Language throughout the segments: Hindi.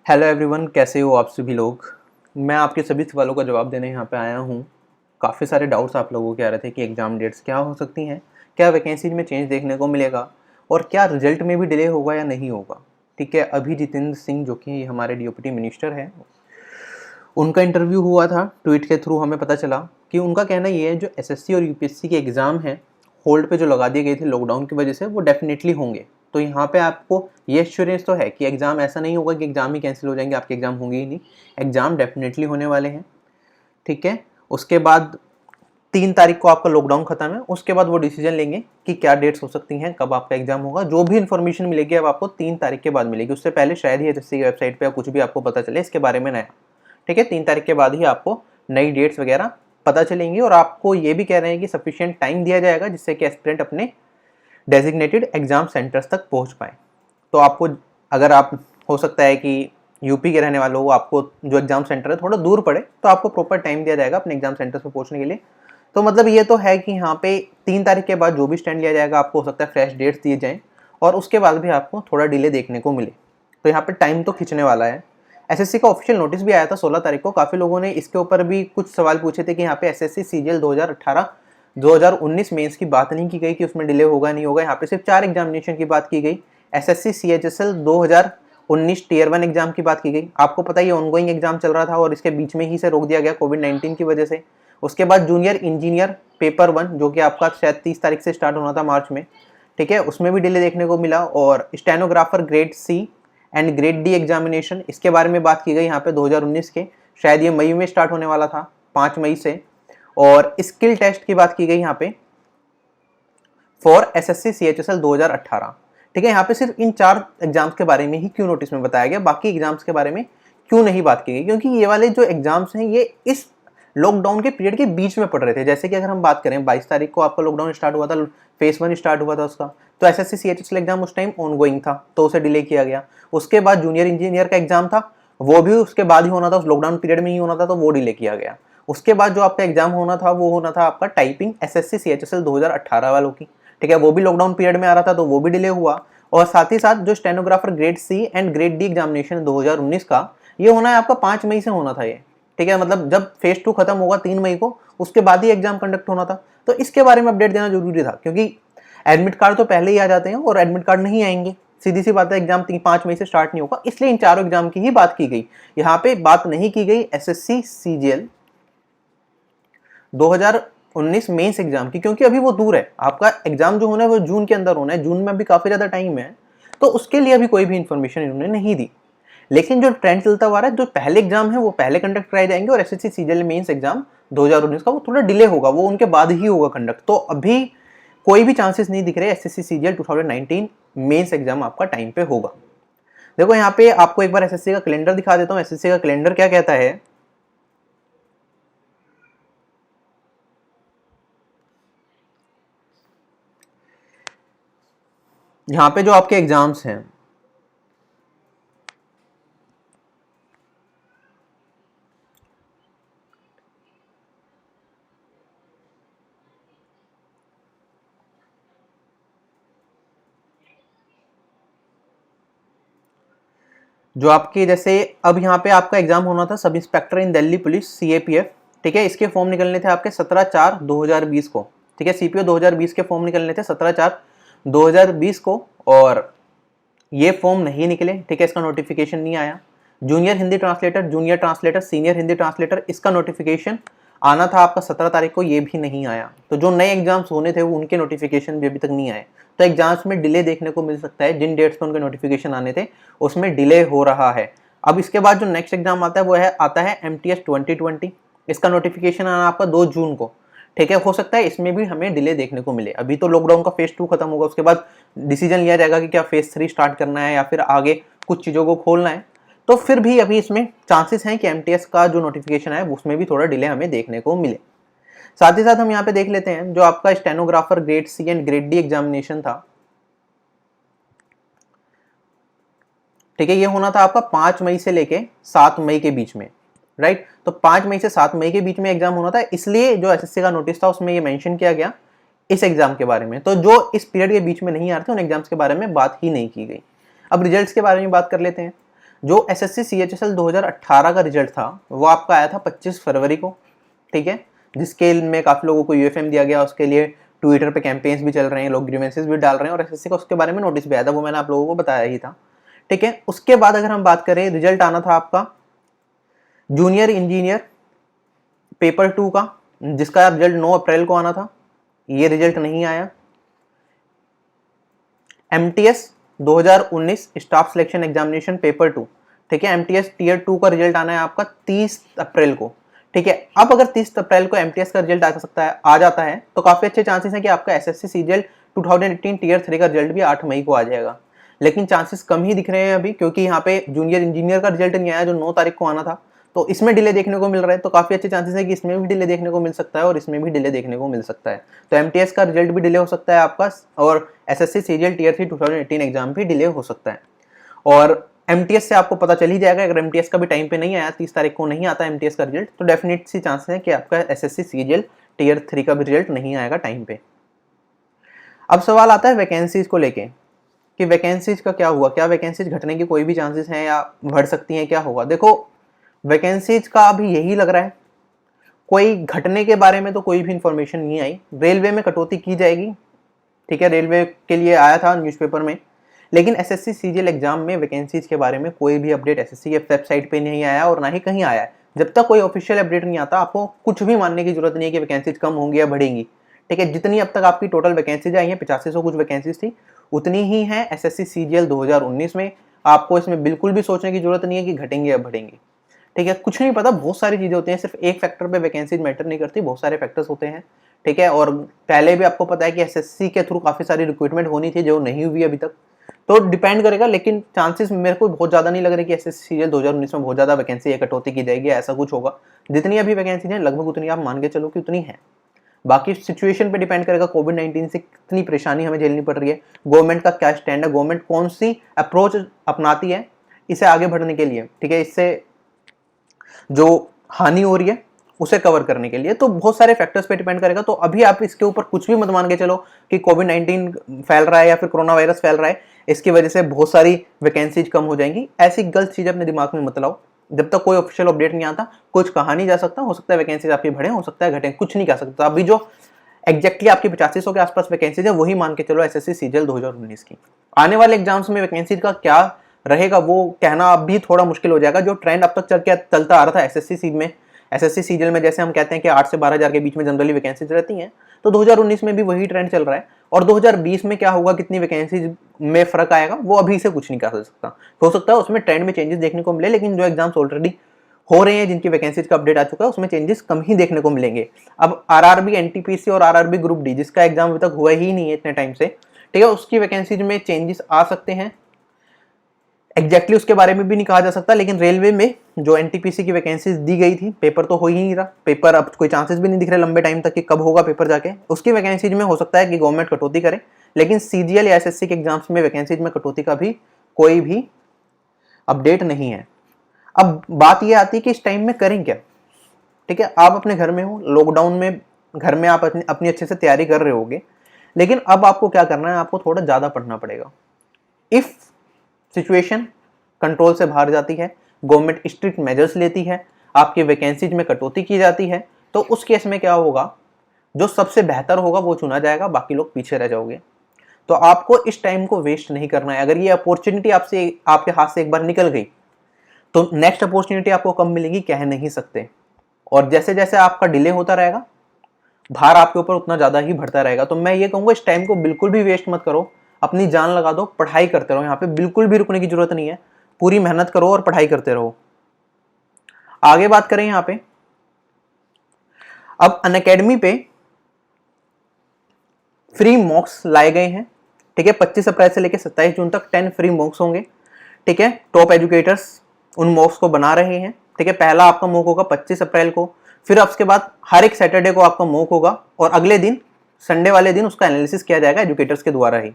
हेलो एवरीवन, कैसे हो आप सभी लोग। मैं आपके सभी सवालों का जवाब देने यहाँ पे आया हूँ। काफ़ी सारे डाउट्स आप लोगों के आ रहे थे कि एग्ज़ाम डेट्स क्या हो सकती हैं, क्या वैकेंसीज में चेंज देखने को मिलेगा और क्या रिजल्ट में भी डिले होगा या नहीं होगा। ठीक है, अभी जितेंद्र सिंह जो कि हमारे डीओपीटी मिनिस्टर हैं, उनका इंटरव्यू हुआ था। ट्वीट के थ्रू हमें पता चला कि उनका कहना ये है जो एसएससी और यूपीएससी के एग्ज़ाम हैं होल्ड पे जो लगा दिए गए थे लॉकडाउन की वजह से, वो डेफिनेटली होंगे। तो यहाँ पे आपको ये एश्योरेंस तो है कि एग्ज़ाम ऐसा नहीं होगा कि एग्ज़ाम ही कैंसिल हो जाएंगे, आपके एग्ज़ाम होंगे ही नहीं। एग्ज़ाम डेफिनेटली होने वाले हैं। ठीक है, उसके बाद 3 तारीख को आपका लॉकडाउन खत्म है, उसके बाद वो डिसीजन लेंगे कि क्या डेट्स हो सकती हैं, कब आपका एग्जाम होगा। जो भी इन्फॉर्मेशन मिलेगी अब आपको 3 तारीख के बाद मिलेगी, उससे पहले शायद ही एसएससी की वेबसाइट पे कुछ भी आपको पता चले इसके बारे में नया। ठीक है, 3 तारीख के बाद ही आपको नई डेट्स वगैरह पता चलेंगी और आपको ये भी कह रहे हैं कि सफिशिएंट टाइम दिया जाएगा जिससे कि एस्पिरेंट अपने डेजिग्नेटेड एग्जाम सेंटर्स तक पहुंच पाए। तो आपको, अगर आप, हो सकता है कि यूपी के रहने वालों को, आपको जो एग्जाम सेंटर है थोड़ा दूर पड़े, तो आपको प्रॉपर टाइम दिया जाएगा अपने एग्जाम सेंटर्स पर पहुंचने के लिए। तो मतलब ये तो है कि यहाँ पे 3 तारीख के बाद जो भी स्टैंड लिया जाएगा, आपको हो सकता है फ्रेश डेट्स दिए जाएं और उसके बाद भी आपको थोड़ा डिले देखने को मिले। तो यहाँ पे टाइम तो खिंचने वाला है। एसएससी का ऑफिशियल नोटिस भी आया था 16 तारीख को। काफ़ी लोगों ने इसके ऊपर भी कुछ सवाल पूछे थे कि यहाँ पे एसएससी सीजीएल 2018-2019 मेंस की बात नहीं की गई कि उसमें डिले होगा नहीं होगा। यहाँ पे सिर्फ 4 एग्जामिनेशन की बात की गई। एसएससी सीएचएसएल 2019 टीयर 1 एग्जाम की बात की गई। आपको पता ही ऑनगोइंग एग्जाम चल रहा था और इसके बीच में ही से रोक दिया गया कोविड-19 की वजह से। उसके बाद जूनियर इंजीनियर पेपर 1 जो कि आपका शायद 30 तारीख से स्टार्ट होना था मार्च में, ठीक है, उसमें भी डिले देखने को मिला। और stenographer grade C and grade D examination, इसके बारे में बात की गई यहाँ पे 2019 के, शायद ये मई में स्टार्ट होने वाला था, 5 मई से। और स्किल टेस्ट की बात की गई यहाँ पे फॉर एसएससी सीएचएसएल 2018। ठीक है, यहाँ पे सिर्फ इन 4 एग्जाम्स के बारे में ही क्यों नोटिस में बताया गया, बाकी एग्जाम्स के बारे में क्यों नहीं बात की गई, क्योंकि ये वाले जो एग्जाम्स हैं ये इस लॉकडाउन के पीरियड के बीच में पड़ रहे थे। जैसे कि अगर हम बात करें 22 तारीख को आपका लॉकडाउन स्टार्ट हुआ था, फेज 1 स्टार्ट हुआ था उसका, तो एसएससी सीएचएसएल एग्जाम उस टाइम ऑनगोइंग था तो उसे डिले किया गया। उसके बाद जूनियर इंजीनियर का एग्जाम था, वो भी उसके बाद ही होना था, उस लॉकडाउन पीरियड में ही होना था, तो वो डिले किया गया। उसके बाद जो आपका एग्जाम होना था वो होना था आपका टाइपिंग एसएससी सीएचएसएल 2018 वालों की। ठीक है, वो भी लॉकडाउन पीरियड में आ रहा था तो वो भी डिले हुआ। और साथ ही साथ जो stenographer grade C and grade D examination 2019 का, ये होना है आपका 5 मई से होना था ये। ठीक है, मतलब जब फेज 2 खत्म होगा 3 मई को, उसके बाद ही एग्जाम कंडक्ट होना था। तो इसके बारे में अपडेट देना जरूरी था, क्योंकि एडमिट कार्ड तो पहले ही आ जाते हैं और एडमिट कार्ड नहीं आएंगे, सीधी सी बात है, एग्जाम 5 मई से स्टार्ट नहीं होगा। इसलिए इन चारों एग्जाम की ही बात की गई, यहाँ पे बात नहीं की गई एसएससी सीजीएल 2019 मेंस एग्जाम की, क्योंकि अभी वो दूर है। आपका एग्जाम जो होना है वो जून के अंदर होना है, जून में अभी काफी ज्यादा टाइम है, तो उसके लिए अभी कोई भी इंफॉर्मेशन इन्होंने नहीं दी। लेकिन जो ट्रेंड चलता हुआ है, जो पहले एग्जाम है वो पहले कंडक्ट कराए जाएंगे और एसएससी सीजीएल मेंस एग्जाम 2019 का वो थोड़ा डिले होगा, वो उनके बाद ही होगा कंडक्ट। तो अभी कोई भी चांसेस नहीं दिख रहे एसएससी सीजीएल 2019 मेंस एग्जाम आपका टाइम पे होगा। देखो यहाँ पे आपको एक बार एसएससी का कैलेंडर दिखा देता हूँ। एसएससी का कैलेंडर क्या कहता है, यहाँ पे जो आपके एग्जाम्स हैं, जो आपके जैसे अब यहाँ पे आपका एग्जाम होना था सब इंस्पेक्टर इन दिल्ली पुलिस सीएपीएफ। ठीक है, इसके फॉर्म निकलने थे आपके 17/4/2020 को। ठीक है, सीपीओ 2020 के फॉर्म निकलने थे 17/4/2020 को और ये फॉर्म नहीं निकले। ठीक है, इसका नोटिफिकेशन नहीं आया। Junior Hindi translator, junior translator, senior Hindi translator, इसका नोटिफिकेशन आना था आपका 17 तारीख को, ये भी नहीं आया। तो जो नए एग्जाम्स होने थे वो उनके नोटिफिकेशन भी अभी तक नहीं आए। तो एग्जाम्स में डिले देखने को मिल सकता है, जिन डेट्स पे उनके नोटिफिकेशन आने थे उसमें डिले हो रहा है। अब इसके बाद जो नेक्स्ट एग्जाम आता है वो आता है एमटीएस 2020। इसका नोटिफिकेशन आना आपका 2 जून को। ठीक है, हो सकता है इसमें भी हमें डिले देखने को मिले। अभी तो लॉकडाउन का फेज 2 खत्म होगा, उसके बाद डिसीजन लिया जाएगा कि क्या फेज 3 स्टार्ट करना है या फिर आगे कुछ चीज़ों को खोलना है। तो फिर भी अभी इसमें चांसेस हैं कि एमटीएस का जो नोटिफिकेशन है उसमें भी थोड़ा डिले हमें देखने को मिले। साथ ही साथ हम यहाँ पे देख लेते हैं जो आपका stenographer grade C and grade D examination था। ठीक है, ये होना था आपका 5 मई से लेके 7 मई के बीच में, राइट। तो 5 मई से 7 मई के बीच में एग्जाम होना था, इसलिए जो एसएससी का नोटिस था उसमें ये मेंशन किया गया इस एग्जाम के बारे में। तो जो इस पीरियड के बीच में नहीं आ रहे थे उन एग्जाम्स के बारे में बात ही नहीं की गई। अब रिजल्ट्स के बारे में बात कर लेते हैं। जो एसएससी सीएचएसएल 2018 का रिजल्ट था वो आपका आया था 25 फरवरी को, ठीक है, जिसके में काफ़ी लोगों को यूएफएम दिया गया। उसके लिए ट्विटर पे कैंपेन्स भी चल रहे हैं, लोग ग्रीवेंसेस भी डाल रहे हैं और एसएससी का उसके बारे में नोटिस भी आया था, वो मैंने आप लोगों को बताया ही था, ठीक है। उसके बाद अगर हम बात करें, रिजल्ट आना था आपका जूनियर इंजीनियर पेपर 2 का, जिसका रिजल्ट 9 अप्रैल को आना था, ये रिजल्ट नहीं आया। MTS 2019 staff selection examination paper 2, ठीक है, एमटीएस टीयर 2 का रिजल्ट आना है आपका 30 अप्रैल को, ठीक है। अब अगर 30 अप्रैल को एमटीएस का रिजल्ट आ जाता है तो काफी अच्छे चांसेस हैं कि आपका एसएससी सीजीएल 2018 टीयर 3 का रिजल्ट भी 8 मई को आ जाएगा, लेकिन चांसेस कम ही दिख रहे हैं अभी, क्योंकि यहाँ पे जूनियर इंजीनियर का रिजल्ट नहीं आया जो 9 तारीख को आना था, तो इसमें डिले देखने को मिल रहा है। तो काफी अच्छे चांसेस है कि इसमें भी डिले देखने को मिल सकता है और इसमें भी डिले देखने को मिल सकता है। तो एमटीएस का रिजल्ट भी डिले हो सकता है आपका, और एसएससी सीजीएल टीयर 3 2018 एग्जाम भी डिले हो सकता है। और एमटीएस से आपको पता चल ही जाएगा, अगर एमटीएस का भी टाइम पे नहीं आया, 30 तारीख को नहीं आता एमटीएस का रिजल्ट, तो डेफिनेट सी चांसेस है कि आपका एसएससी सीजीएल टीयर 3 का भी रिजल्ट नहीं आएगा टाइम पे। अब सवाल आता है वैकेंसीज को लेके कि वैकेंसीज का क्या हुआ, क्या वैकेंसीज घटने की कोई भी चांसेस हैं या बढ़ सकती हैं, क्या होगा। देखो वैकेंसीज का अभी यही लग रहा है, कोई घटने के बारे में तो कोई भी इंफॉर्मेशन नहीं आई। रेलवे में कटौती की जाएगी, ठीक है, रेलवे के लिए आया था न्यूज़पेपर में, लेकिन एसएससी सीजीएल एग्जाम में वैकेंसीज के बारे में कोई भी अपडेट एसएससी के वेबसाइट पे नहीं आया और ना ही कहीं आया है। जब तक कोई ऑफिशियल अपडेट नहीं आता आपको कुछ भी मानने की जरूरत नहीं है कि वैकेंसीज कम होंगी या बढ़ेंगी, ठीक है। जितनी अब तक आपकी टोटल वैकेंसीज आई हैं, 8500 कुछ वैकेंसीज थी, उतनी ही है एसएससी सीजीएल 2019 में। आपको इसमें बिल्कुल भी सोचने की जरूरत नहीं है कि घटेंगे या बढ़ेंगे, ठीक है। कुछ नहीं पता, बहुत सारी चीजें होती हैं, सिर्फ एक फैक्टर पे वैकेंसीज मैटर नहीं करती, बहुत सारे फैक्टर्स होते हैं, ठीक है। और पहले भी आपको पता है कि एसएससी के थ्रू काफी सारी रिक्रूटमेंट होनी थी जो नहीं हुई अभी तक, तो डिपेंड करेगा। लेकिन चांसेस मेरे को बहुत ज्यादा नहीं लग रहे कि एसएससी सीजीएल 2019 में बहुत ज्यादा वैकेंसी या कटौती की जाएगी, ऐसा कुछ होगा। जितनी अभी वैकेंसी है लगभग उतनी आप मान के चलो कि उतनी है। बाकी सिचुएशन पे डिपेंड करेगा, कोविड-19 से कितनी परेशानी हमें झेलनी पड़ रही है, गवर्नमेंट का क्या स्टैंड है, गवर्नमेंट कौन सी अप्रोच अपनाती है इसे आगे बढ़ने के लिए, ठीक है, इससे जो हानि हो रही है उसे कवर करने के लिए। तो बहुत सारे फैक्टर्स पे डिपेंड करेगा। तो अभी आप इसके ऊपर कुछ भी मत मान के चलो कि कोविड-19 फैल रहा है या फिर कोरोना वायरस फैल रहा है, इसकी वजह से बहुत सारी वैकेंसीज कम हो जाएंगी, ऐसी गलत चीज अपने दिमाग में मत लाओ। जब तक कोई ऑफिशियल अपडेट नहीं आता कुछ कहा नहीं जा सकता, हो सकता है वैकेंसीज आपकी बढ़े, हो सकता है घटे, कुछ नहीं कह सकता। अभी जो एग्जैक्टली आपकी 8500 के आसपास वैकेंसीज है वही मान के चलो एसएससी सीजीएल 2019 की। आने वाले एग्जाम्स में वैकेंसीज का क्या रहेगा वो कहना अब भी थोड़ा मुश्किल हो जाएगा। जो ट्रेंड अब तक चलता आ रहा था एसएससी सीजीएल में, जैसे हम कहते हैं कि 8 से 12,000 के बीच में जनरली वैकेंसीज रहती हैं, तो 2019 में भी वही ट्रेंड चल रहा है। और 2020 में क्या होगा, कितनी वैकेंसीज में फर्क आएगा, वो अभी से कुछ नहीं कह सकता। हो सकता है उसमें ट्रेंड में चेंजेस देखने को मिले, लेकिन जो एग्जाम्स ऑलरेडी हो रहे हैं जिनकी वैकेंसीज का अपडेट आ चुका है उसमें चेंजेस कम ही देखने को मिलेंगे। अब आरआरबी, एनटीपीसी और आरआरबी ग्रुप डी जिसका एग्जाम अभी तक हुआ ही नहीं है इतने टाइम से, ठीक है, उसकी वैकेंसीज में चेंजेस आ सकते हैं। एग्जैक्टली उसके बारे में भी नहीं कहा जा सकता, लेकिन रेलवे में जो एनटीपीसी की वैकेंसीज दी गई थी, पेपर तो हो ही नहीं रहा, पेपर अब कोई चांसेस भी नहीं दिख रहे लंबे टाइम तक कि कब होगा पेपर जाके, उसकी वैकेंसीज में हो सकता है कि गवर्नमेंट कटौती करे, लेकिन सीजीएल या एसएससी के एग्जाम्स में वैकेंसीज में कटौती का भी कोई भी अपडेट नहीं है। अब बात यह आती है कि इस टाइम में करें क्या, ठीक है। आप अपने घर में हो, लॉकडाउन में घर में आप अपनी अच्छे से तैयारी कर रहे होगे, लेकिन अब आपको क्या करना है, आपको थोड़ा ज्यादा पढ़ना पड़ेगा। इफ सिचुएशन कंट्रोल से बाहर जाती है, गवर्नमेंट स्ट्रिक्ट मेजर्स लेती है, आपकी वैकेंसीज में कटौती की जाती है, तो उस केस में क्या होगा, जो सबसे बेहतर होगा वो चुना जाएगा, बाकी लोग पीछे रह जाओगे। तो आपको इस टाइम को वेस्ट नहीं करना है। अगर ये अपॉर्चुनिटी आपके हाथ से एक बार निकल गई तो नेक्स्ट अपॉर्चुनिटी आपको कब मिलेगी कह नहीं सकते। और जैसे जैसे आपका डिले होता रहेगा भार आपके ऊपर उतना ज्यादा ही बढ़ता रहेगा। तो मैं ये कहूंगा इस टाइम को बिल्कुल भी वेस्ट मत करो, अपनी जान लगा दो, पढ़ाई करते रहो। यहाँ पे बिल्कुल भी रुकने की जरूरत नहीं है, पूरी मेहनत करो और पढ़ाई करते रहो। आगे बात करें यहाँ पे, अब अनअकैडमी पे फ्री मॉक्स लाए गए हैं, ठीक है। 25 अप्रैल से लेकर 27 जून तक 10 फ्री मॉक्स होंगे, ठीक है। टॉप एजुकेटर्स उन मॉक्स को बना रहे हैं, ठीक है। पहला आपका मॉक होगा 25 अप्रैल को, फिर उसके बाद हर एक सैटरडे को आपका मॉक होगा और अगले दिन संडे वाले दिन उसका एनालिसिस किया जाएगा एजुकेटर्स के द्वारा ही।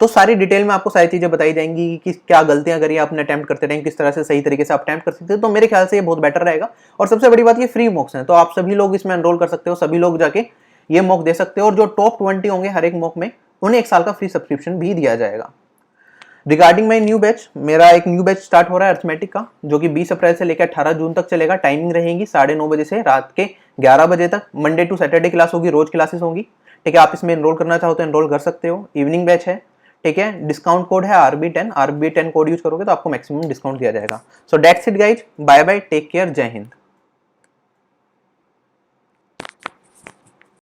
तो सारी डिटेल में आपको सारी चीजें बताई जाएंगी कि क्या गलतियां करी आपने अटेम्प्ट करते टाइम, किस तरह से सही तरीके से आप अटेम्प्ट कर सकते हो। तो मेरे ख्याल से ये बहुत बेटर रहेगा। और सबसे बड़ी बात ये फ्री मॉक्स हैं, तो आप सभी लोग इसमें एनरोल कर सकते हो, सभी लोग जाके ये मॉक दे सकते हो। और जो टॉप 20 होंगे हर एक मॉक में, उन्हें 1 साल का फ्री सब्सक्रिप्शन भी दिया जाएगा। रिगार्डिंग माई न्यू बैच, मेरा एक न्यू बैच स्टार्ट हो रहा है अर्थमेटिक का, जो कि 20 अप्रैल से लेकर 18 जून तक चलेगा। टाइमिंग रहेगी 9:30 बजे से रात के 11 बजे तक। मंडे टू सैटरडे क्लास होगी, रोज क्लासेस होंगी। ठीक है, आप इसमें एनरोल करना चाहो तो एनरोल कर सकते हो। इवनिंग बैच है। ठीक है, डिस्काउंट कोड है RB10 कोड यूज करोगे तो आपको मैक्सिमम डिस्काउंट दिया जाएगा। So that's it guys, bye bye, take care, जय हिंद।